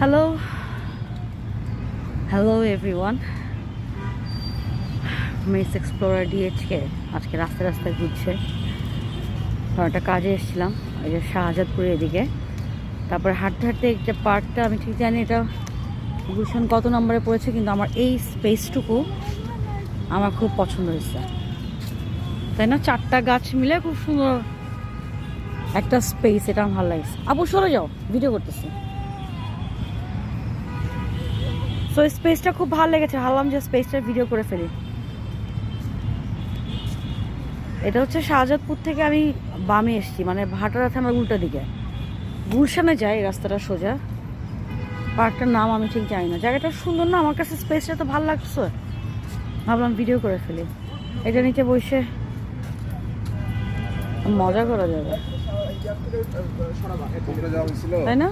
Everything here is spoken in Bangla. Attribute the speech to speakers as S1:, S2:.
S1: Hello hello everyone, miss explorer DHK আজকে রাস্তায় রাস্তায় ঘুরছে। কারণ একটা কাজে এসেছিলাম ওই যে শাহজাদপুরের এদিকে। তারপরে হাঁটতে হাঁটতে একটা পার্কটা আমি ঠিক জানি এটা গুলশান কত নম্বরে পড়েছে, কিন্তু আমার এই স্পেসটুকু আমার খুব পছন্দ হয়েছে, তাই না? 4টা গাছ মিলে খুব সুন্দর একটা স্পেস, এটা আমার ভালো লাগছে। আপু সরে যাও, ভিডিও করতেছি। সো স্পেসটা খুব ভালো লেগেছে, ভাবলাম যে স্পেসটার ভিডিও করে ফেলি। এটা হচ্ছে শাহজাদপুর থেকে আমি বামে এসেছি, মানে ভাটারা থানার উল্টা দিকে গুলশানে যাই রাস্তাটা সোজা। পার্কটার নাম আমি ঠিক জানি না। জায়গাটা সুন্দর না, আমার কাছে স্পেসটা তো ভালো লাগছে, ভাবলাম ভিডিও করে ফেলি। এটা নিচে বসে মজা করা যাবে, তাই না?